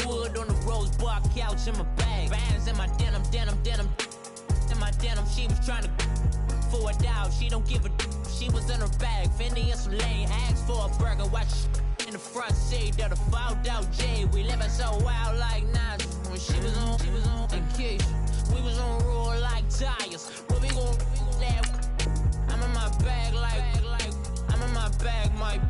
wood on the rose bar couch in my bag. Bands in my denim. In my denim, she was trying to for a doubt. She don't give a she was in her bag. Fendi and some lane asked for a burger. Watch in the front seat of the fouled out J. We living so wild like Nas. When she was on vacation. We was on roll like tires. What we gon' I'm in my bag like I'm in my bag, my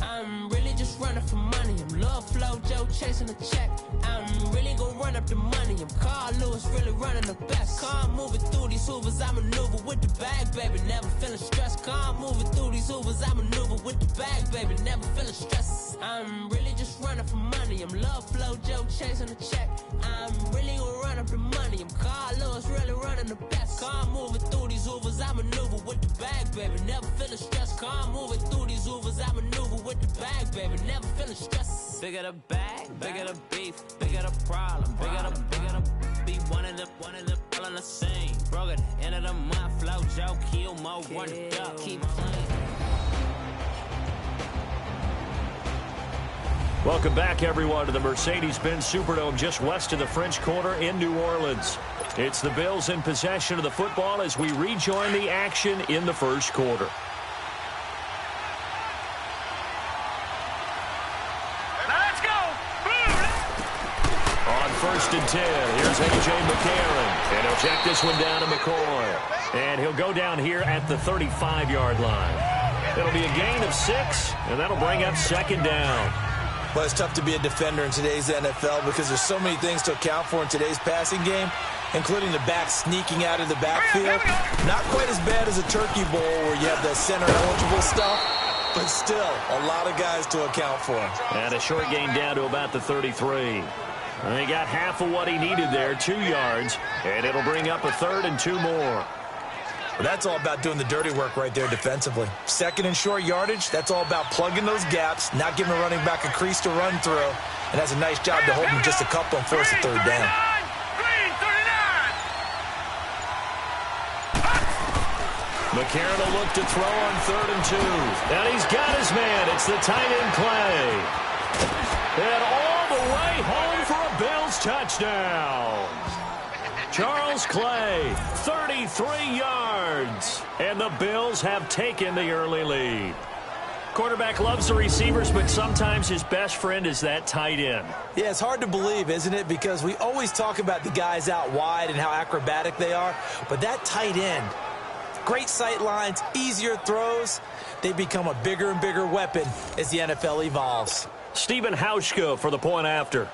I'm really just running for money. I'm Love Flow Joe chasing the check. I'm really gon' run up the money. I'm Carl Lewis, really running the best. Car moving through these hoovers, I maneuver with the bag, baby. Never feeling stressed. Car moving through these hoovers, I maneuver with the bag, baby. Never feeling stressed. I'm really just running for money. I'm Love Flow Joe chasing the check. I'm really gon' run up the money. I'm Carl Lewis, really running the best. Car moving through these hoovers, I maneuver with the bag, baby. Never feeling stressed. Car moving through these hoovers, I maneuver with the bag, baby. Never feeling stressed. Bigger the bag, bigger the beef, bigger the problem, bigger the be one of the all in the same. Broke at the end of the month, Flow Joe, kill mo, run it up, keep playing. Welcome back, everyone, to the Mercedes-Benz Superdome just west of the French Quarter in New Orleans. It's the Bills in possession of the football as we rejoin the action in the first quarter. Let's go! On 1st and 10, here's A.J. McCarron. And he'll check this one down to McCoy. And he'll go down here at the 35-yard line. It'll be a gain of 6, and that'll bring up 2nd down. Well, it's tough to be a defender in today's NFL because there's so many things to account for in today's passing game, including the back sneaking out of the backfield. Not quite as bad as a turkey bowl where you have the center-eligible stuff, but still a lot of guys to account for. And a short gain down to about the 33. And he got half of what he needed there, 2 yards, and it'll bring up a 3rd and 2 more. Well, that's all about doing the dirty work right there defensively. 2nd and short yardage, that's all about plugging those gaps, not giving a running back a crease to run through, and has a nice job to hold him just a couple and force a 3rd down. McCarron will look to throw on 3rd and 2. And he's got his man. It's the tight end Clay. And all the way home for a Bills touchdown. Charles Clay, 33 yards. And the Bills have taken the early lead. Quarterback loves the receivers, but sometimes his best friend is that tight end. Yeah, it's hard to believe, isn't it? Because we always talk about the guys out wide and how acrobatic they are. But that tight end, great sight lines, easier throws, they become a bigger and bigger weapon as the NFL evolves. Stephen Hauschka for the point after.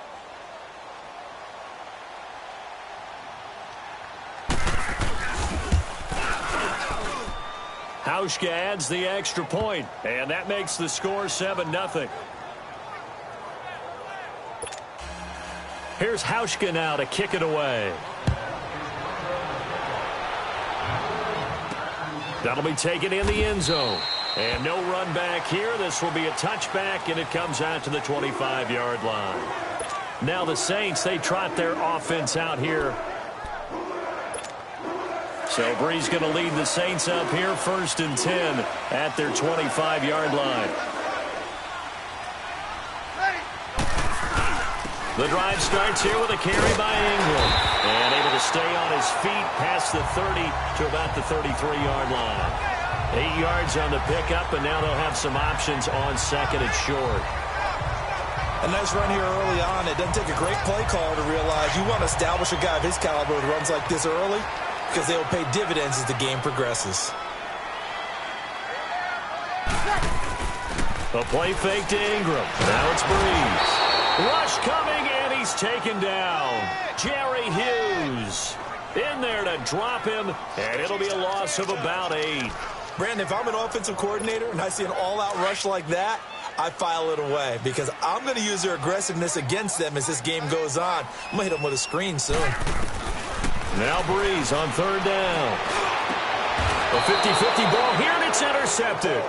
Hauschka adds the extra point, and that makes the score 7-0. Here's Hauschka now to kick it away. That'll be taken in the end zone. And no run back here. This will be a touchback, and it comes out to the 25-yard line. Now the Saints, they trot their offense out here. So Bree's going to lead the Saints up here, 1st and 10 at their 25-yard line. The drive starts here with a carry by Ingram. And able to stay on his feet past the 30 to about the 33-yard line. 8 yards on the pickup, and now they'll have some options on 2nd and short. A nice run here early on. It doesn't take a great play caller to realize you want to establish a guy of his caliber with runs like this early because they will pay dividends as the game progresses. A play fake to Ingram. Now it's Breeze. Rush coming, and he's taken down. Jerry Hughes in there to drop him, and it'll be a loss of about 8. Brandon, if I'm an offensive coordinator and I see an all-out rush like that, I file it away because I'm going to use their aggressiveness against them as this game goes on. I'm going to hit them with a screen soon. Now Breeze on 3rd down. A 50-50 ball here, and it's intercepted.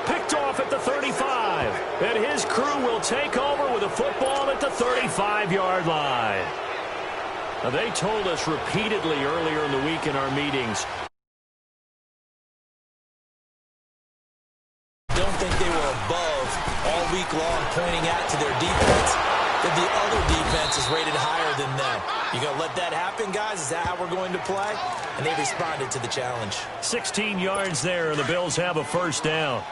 Picked off at the 35. And his crew will take over with a football at the 35-yard line. Now, they told us repeatedly earlier in the week in our meetings, don't think they were above all week long pointing out to their defense that the other defense is rated higher than them. You going to let that happen, guys? Is that how we're going to play? And they responded to the challenge. 16 yards there, and the Bills have a first down.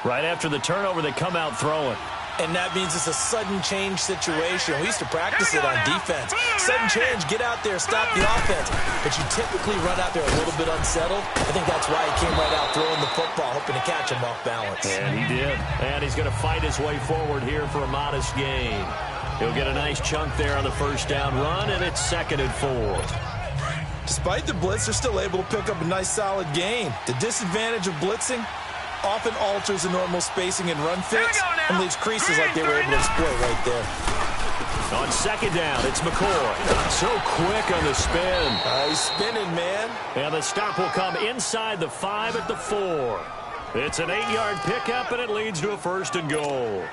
Right after the turnover, they come out throwing. And that means it's a sudden change situation. We used to practice it on defense. Sudden change, get out there, stop the offense. But you typically run out there a little bit unsettled. I think that's why he came right out throwing the football, hoping to catch him off balance. And he did. And he's going to fight his way forward here for a modest gain. He'll get a nice chunk there on the first down run, and it's 2nd and 4. Despite the blitz, they're still able to pick up a nice solid gain. The disadvantage of blitzing often alters the normal spacing and run fits and leaves creases like they were able to exploit right there. On 2nd down, it's McCoy. So quick on the spin. He's spinning, man. And the stop will come inside the 5 at the 4. It's an 8-yard pickup, and it leads to a 1st and goal.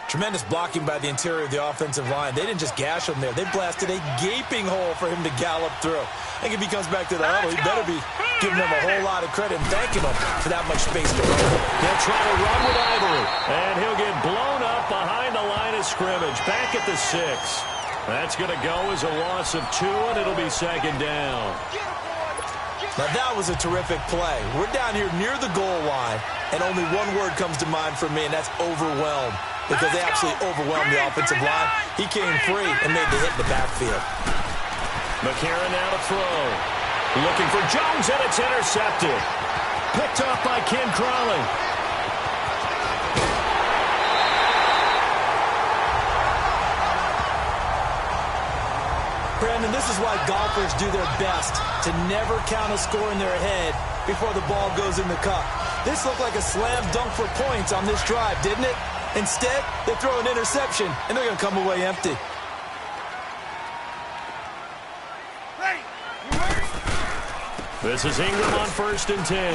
Tremendous blocking by the interior of the offensive line. They didn't just gash him there. They blasted a gaping hole for him to gallop through. I think if he comes back to the huddle, he better be giving them a whole lot of credit and thanking them for that much space to run. They'll try to run with Ivory. And he'll get blown up behind the line of scrimmage. Back at the 6. That's going to go as a loss of 2, and it'll be 2nd down. Now that was a terrific play. We're down here near the goal line, and only one word comes to mind for me, and that's overwhelmed. Because they absolutely overwhelmed the offensive line. He came free and made the hit in the backfield. McCarron now to throw. Looking for Jones, and it's intercepted. Picked up by Ken Crawley. Brandon, this is why golfers do their best to never count a score in their head before the ball goes in the cup. This looked like a slam dunk for points on this drive, didn't it? Instead, they throw an interception, and they're going to come away empty. This is Ingram on 1st and 10.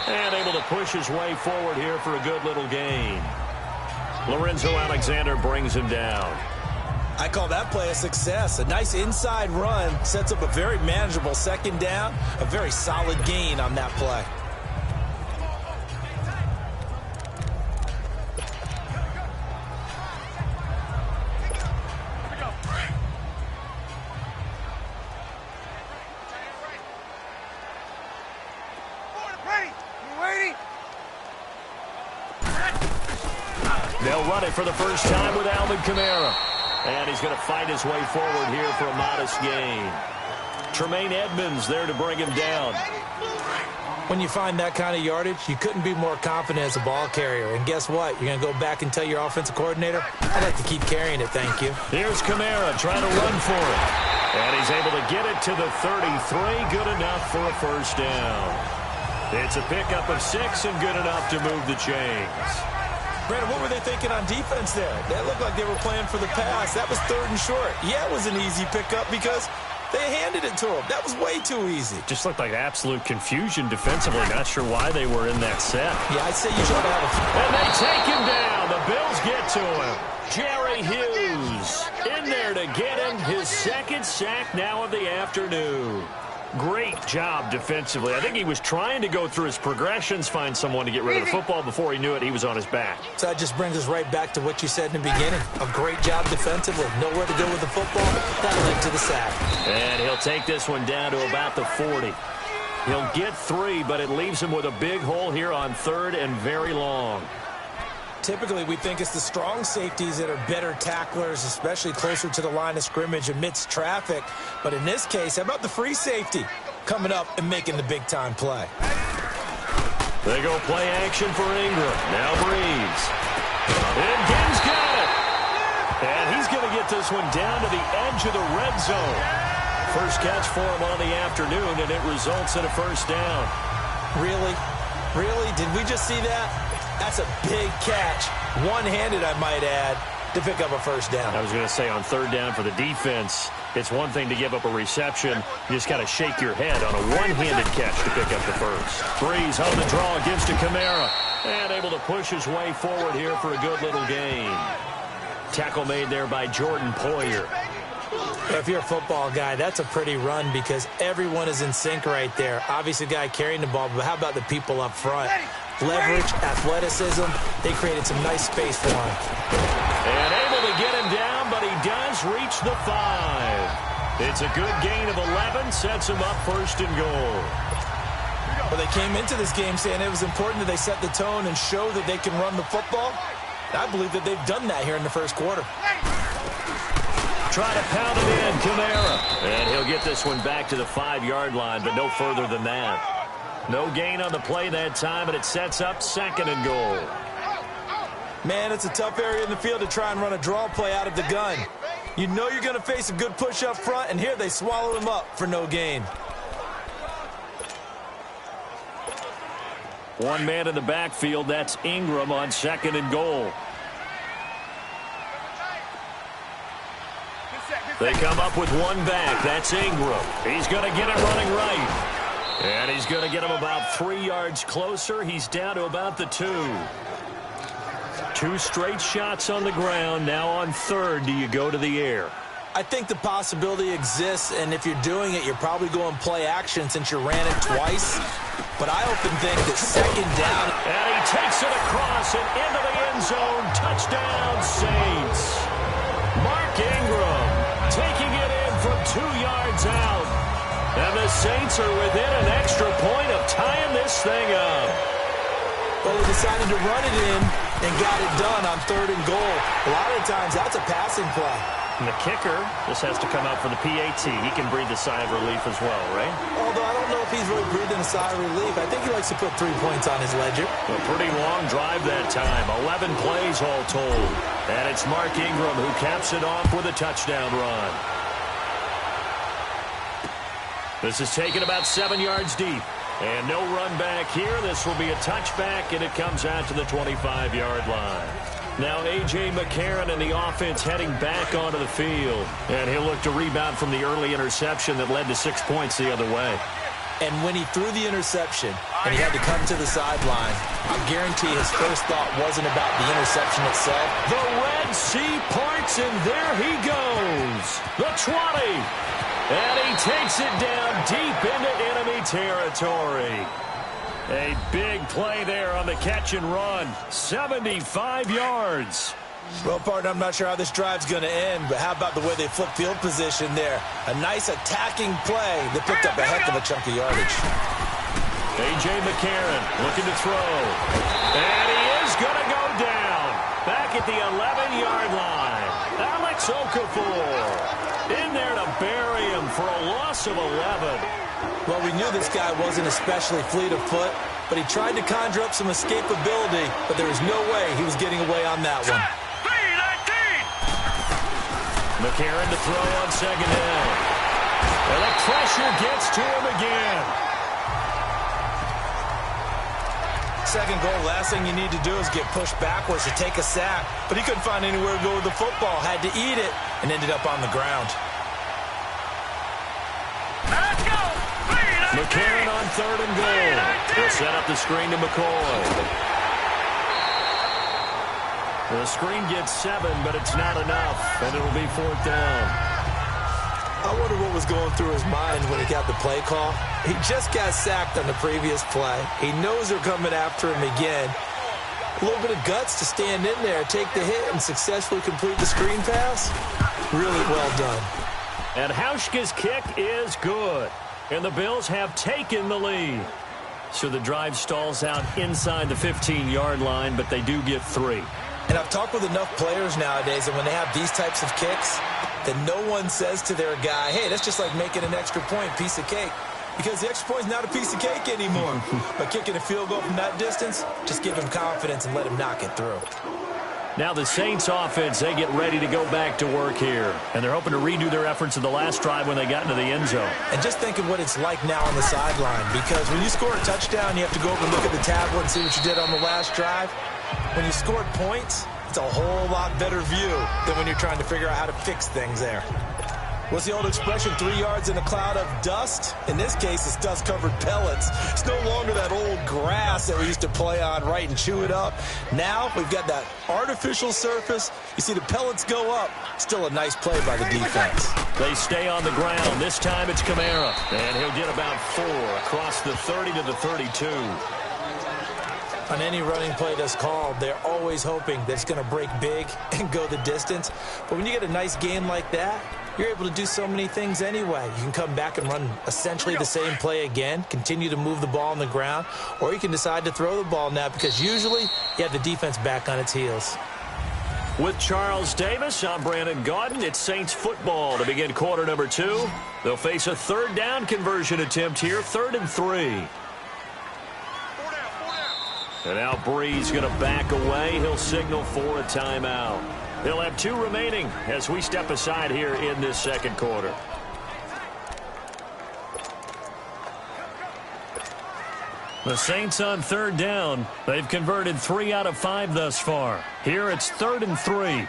And able to push his way forward here for a good little gain. Lorenzo Alexander brings him down. I call that play a success. A nice inside run sets up a very manageable 2nd down. A very solid gain on that play. They'll run it for the first time with Alvin Kamara. And he's going to fight his way forward here for a modest gain. Tremaine Edmonds there to bring him down. When you find that kind of yardage, you couldn't be more confident as a ball carrier. And guess what? You're going to go back and tell your offensive coordinator, I'd like to keep carrying it, thank you. Here's Kamara trying to run for it. And he's able to get it to the 33. Good enough for a first down. It's a pickup of 6 and good enough to move the chains. Brandon, what were they thinking on defense there? That looked like they were playing for the pass. That was 3rd and short. Yeah, it was an easy pickup because they handed it to him. That was way too easy. Just looked like absolute confusion defensively. Not sure why they were in that set. Yeah, I'd say you should have a... And they take him down. The Bills get to him. Jerry Hughes in there to get him. His 2nd sack now of the afternoon. Great job defensively. I think he was trying to go through his progressions, find someone to get rid of the football. Before he knew it, he was on his back. So that just brings us right back to what you said in the beginning. A great job defensively. Nowhere to go with the football. That led to the sack. And he'll take this one down to about the 40. He'll get 3, but it leaves him with a big hole here on 3rd and very long. Typically, we think it's the strong safeties that are better tacklers, especially closer to the line of scrimmage amidst traffic. But in this case, how about the free safety coming up and making the big-time play? They go play action for Ingram. Now Breeze. And Gibbs got it. And he's going to get this one down to the edge of the red zone. First catch for him on the afternoon, and it results in a first down. Really? Really? Did we just see that? That's a big catch, one-handed, I might add, to pick up a first down. I was going to say on 3rd down for the defense, it's one thing to give up a reception. You just got to shake your head on a one-handed catch to pick up the first. Breeze on the draw, gives to Kamara, and able to push his way forward here for a good little gain. Tackle made there by Jordan Poyer. If you're a football guy, that's a pretty run because everyone is in sync right there. Obviously, the guy carrying the ball, but how about the people up front? Leverage, athleticism, they created some nice space for him. And able to get him down, but he does reached the 5. It's a good gain of 11, sets him up first and goal. Well, they came into this game saying it was important that they set the tone and show that they can run the football. I believe that they've done that here in the first quarter. Try to pound it in, Kamara. And he'll get this one back to the 5-yard line, but no further than that. No gain on the play that time, and it sets up second and goal. Man, it's a tough area in the field to try and run a draw play out of the gun. You know you're going to face a good push up front, and here they swallow him up for no gain. One man in the backfield, that's Ingram on second and goal. They come up with one back. That's Ingram. He's going to get it running right. And he's going to get him about 3 yards closer. He's down to about the 2. 2 straight shots on the ground. Now on third, do you go to the air? I think the possibility exists, and if you're doing it, you're probably going play action since you ran it twice. But I often think that second down. And he takes it across and into the end zone. Touchdown, Saints. Mark Ingram taking it in from 2 yards out. And the Saints are within an extra point of tying this thing up. Well, they decided to run it in and got it done on third and goal. A lot of times, that's a passing play. And the kicker, this has to come out for the PAT. He can breathe a sigh of relief as well, right? Although I don't know if he's really breathing a sigh of relief. I think he likes to put 3 points on his ledger. A pretty long drive that time. 11 plays all told. And it's Mark Ingram who caps it off with a touchdown run. This is taken about 7 yards deep. And no run back here. This will be a touchback, and it comes out to the 25-yard line. Now A.J. McCarron and the offense heading back onto the field. And he'll look to rebound from the early interception that led to 6 points the other way. And when he threw the interception and he had to come to the sideline, I guarantee his first thought wasn't about the interception itself. The Red Sea parts, and there he goes. The 20. And he takes it down deep into enemy territory. A big play there on the catch and run. 75 yards. Well, partner, I'm not sure how this drive's going to end, but how about the way they flip field position there? A nice attacking play that picked up a heck of a chunk of yardage. A.J. McCarron looking to throw. And he is going to go down. Back at the 11-yard line. Alex Okafor in there to bury him for a loss of 11. Well, we knew this guy wasn't especially fleet of foot, but he tried to conjure up some escapability, but there was no way he was getting away on that one. McCarron to throw on second down. And the pressure gets to him again. Second goal, last thing you need to do is get pushed backwards to take a sack. But he couldn't find anywhere to go with the football, had to eat it, and ended up on the ground. McCarron on third and goal. He'll set up the screen to McCoy. The screen gets 7, but it's not enough, and it'll be 4th down. I wonder what was going through his mind when he got the play call. He just got sacked on the previous play. He knows they're coming after him again. A little bit of guts to stand in there, take the hit, and successfully complete the screen pass. Really well done. And Hauschka's kick is good. And the Bills have taken the lead. So the drive stalls out inside the 15-yard line, but they do get 3. And I've talked with enough players nowadays, and when they have these types of kicks, that no one says to their guy, hey, that's just like making an extra point, piece of cake. Because the extra point's not a piece of cake anymore. But kicking a field goal from that distance, just give him confidence and let him knock it through. Now the Saints offense, they get ready to go back to work here. And they're hoping to redo their efforts in the last drive when they got into the end zone. And just think of what it's like now on the sideline. Because when you score a touchdown, you have to go over and look at the tablet and see what you did on the last drive. When you scored points, it's a whole lot better view than when you're trying to figure out how to fix things there. What's the old expression, 3 yards in a cloud of dust? In this case, it's dust-covered pellets. It's no longer that old grass that we used to play on, right, and chew it up. Now we've got that artificial surface. You see the pellets go up. Still a nice play by the defense. They stay on the ground. This time it's Kamara. And he'll get about 4 across the 30 to the 32. On any running play that's called, they're always hoping that it's going to break big and go the distance. But when you get a nice game like that, you're able to do so many things anyway. You can come back and run essentially the same play again, continue to move the ball on the ground, or you can decide to throw the ball now because usually you have the defense back on its heels. With Charles Davis, I'm Brandon Gaudin. It's Saints football to begin quarter number 2. They'll face a third down conversion attempt here, 3rd and 3. And now Bree's going to back away. He'll signal for a timeout. He'll have 2 remaining as we step aside here in this second quarter. The Saints on 3rd down. They've converted 3 out of 5 thus far. Here it's 3rd and 3.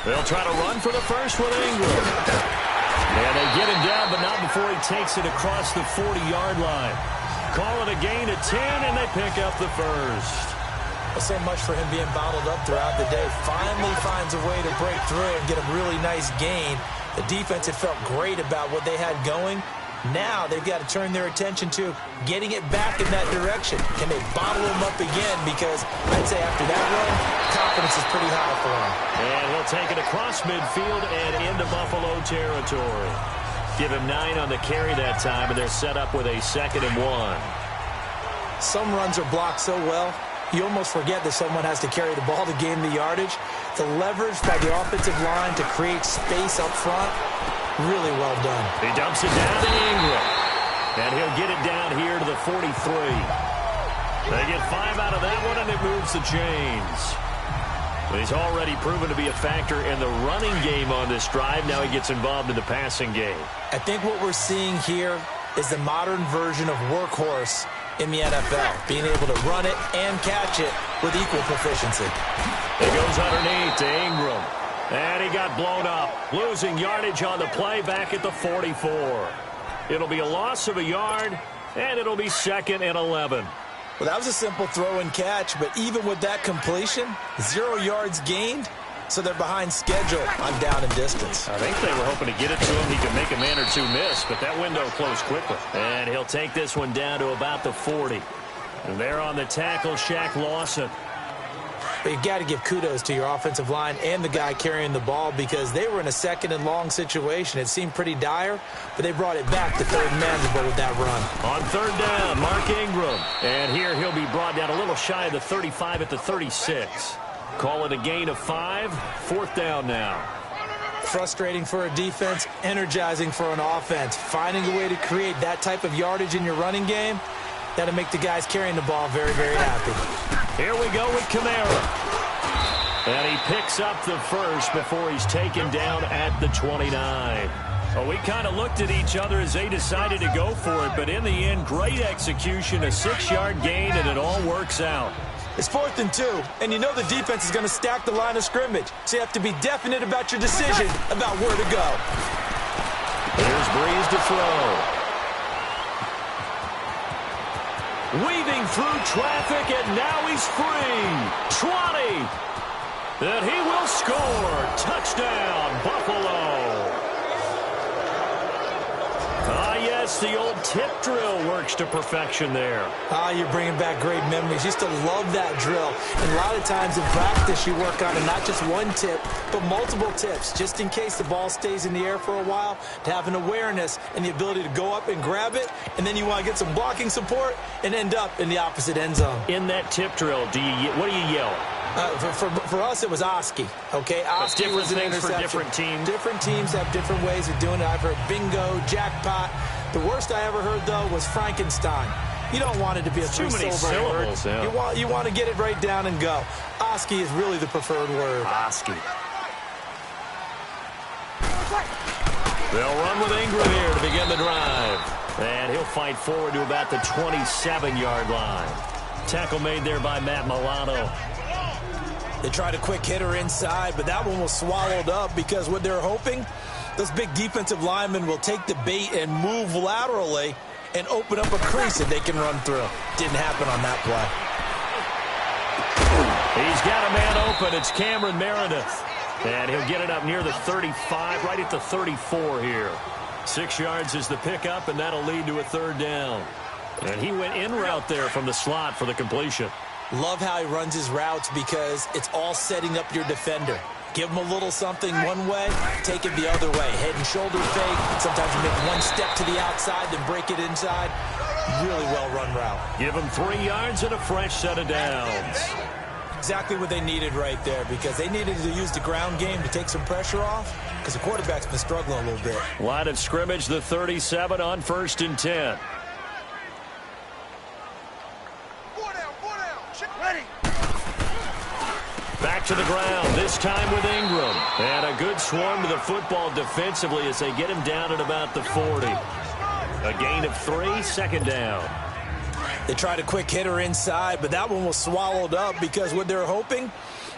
They'll try to run for the first with Ingram. And they get him down, but not before he takes it across the 40-yard line. Call it a gain of 10, and they pick up the first. Well, so much for him being bottled up throughout the day. Finally finds a way to break through and get a really nice gain. The defense had felt great about what they had going. Now they've got to turn their attention to getting it back in that direction. Can they bottle him up again? Because I'd say after that run, confidence is pretty high for him. And he'll take it across midfield and into Buffalo territory. Give him 9 on the carry that time, and they're set up with a 2nd and 1. Some runs are blocked so well, you almost forget that someone has to carry the ball to gain the yardage. The leverage by the offensive line to create space up front, really well done. He dumps it down to Ingram. And he'll get it down here to the 43. They get 5 out of that one, and it moves the chains. He's already proven to be a factor in the running game on this drive. Now he gets involved in the passing game. I think what we're seeing here is the modern version of workhorse in the NFL, being able to run it and catch it with equal proficiency. It goes underneath to Ingram. And he got blown up, losing yardage on the play back at the 44. It'll be a loss of a yard, and it'll be 2nd and 11. Well, that was a simple throw and catch, but even with that completion, 0 yards gained, so they're behind schedule on down and distance. I think they were hoping to get it to him. He could make a man or 2 miss, but that window closed quickly. And he'll take this one down to about the 40. And there on the tackle, Shaq Lawson. But you've got to give kudos to your offensive line and the guy carrying the ball because they were in a 2nd and long situation. It seemed pretty dire, but they brought it back to 3rd and manageable with that run. On 3rd down, Mark Ingram. And here he'll be brought down a little shy of the 35 at the 36. Call it a gain of 5. 4th down now. Frustrating for a defense, energizing for an offense. Finding a way to create that type of yardage in your running game, that'll make the guys carrying the ball very, very happy. Here we go with Kamara. And he picks up the first before he's taken down at the 29. Well, we kind of looked at each other as they decided to go for it, but in the end, great execution, a 6-yard gain, and it all works out. It's 4th and 2, and you know the defense is going to stack the line of scrimmage, so you have to be definite about your decision about where to go. Here's Breeze to throw. Weaving through traffic, and now he's free. 20. And he will score. Touchdown, Buffalo. Ah, yes, the old tip drill works to perfection there. Ah, you're bringing back great memories. Used to love that drill. And a lot of times in practice, you work on it, not just one tip, but multiple tips, just in case the ball stays in the air for a while, to have an awareness and the ability to go up and grab it, and then you want to get some blocking support and end up in the opposite end zone. In that tip drill, what do you yell? For us, it was Oski, okay? Oski was an interception. For different teams. Different teams have different ways of doing it. I've heard bingo, jackpot. The worst I ever heard, though, was Frankenstein. You don't want it to be a three-syllable word. Yeah. You want to get it right down and go. Oski is really the preferred word. Oski. They'll run with Ingram here to begin the drive. And he'll fight forward to about the 27-yard line. Tackle made there by Matt Milano. They tried a quick hitter inside, but that one was swallowed up because what they're hoping, those big defensive linemen will take the bait and move laterally and open up a crease that they can run through. Didn't happen on that play. He's got a man open. It's Cameron Meredith. And he'll get it up near the 35, right at the 34 here. 6 yards is the pickup, and that'll lead to a 3rd down. And he went in route there from the slot for the completion. Love how he runs his routes because it's all setting up your defender. Give him a little something one way, take it the other way. Head and shoulder fake. Sometimes you make one step to the outside, then break it inside. Really well-run route. Give him 3 yards and a fresh set of downs. Exactly what they needed right there because they needed to use the ground game to take some pressure off because the quarterback's been struggling a little bit. Line of scrimmage, the 37 on 1st and 10. Back to the ground, this time with Ingram. And a good swarm to the football defensively as they get him down at about the 40. A gain of 3, 2nd down. They tried a quick hitter inside, but that one was swallowed up because what they're hoping,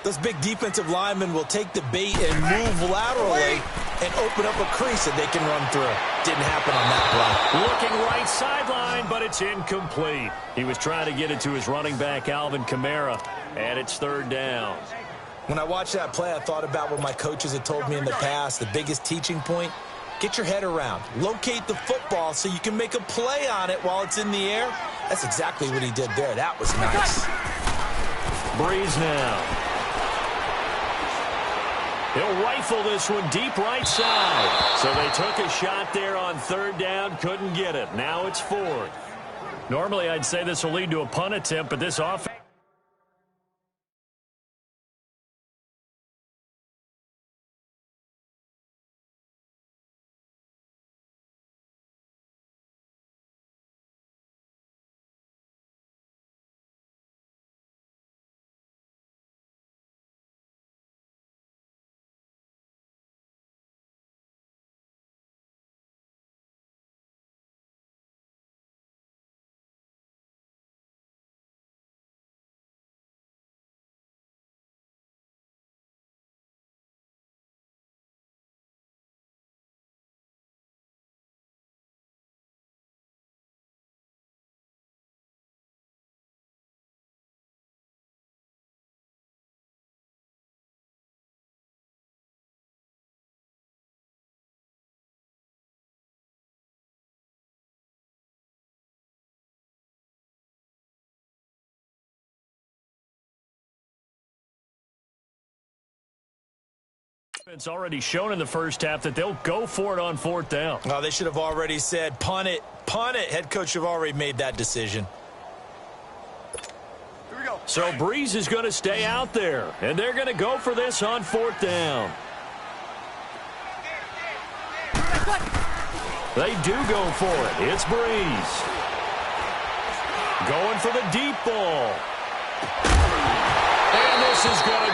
those big defensive linemen will take the bait and move laterally and open up a crease that they can run through. Didn't happen on that play. Looking right sideline, but it's incomplete. He was trying to get it to his running back, Alvin Kamara, and it's 3rd down. When I watched that play, I thought about what my coaches had told me in the past. The biggest teaching point, get your head around. Locate the football so you can make a play on it while it's in the air. That's exactly what he did there. That was nice. Breeze now. He'll rifle this one deep right side. So they took a shot there on 3rd down, couldn't get it. Now it's 4th. Normally I'd say this will lead to a punt attempt, but this offense... It's already shown in the first half that they'll go for it on 4th down. Oh, they should have already said, punt it, punt it. Head coach should have already made that decision. Here we go. So Breeze is going to stay out there, and they're going to go for this on 4th down. They do go for it. It's Breeze. Going for the deep ball. And this is going to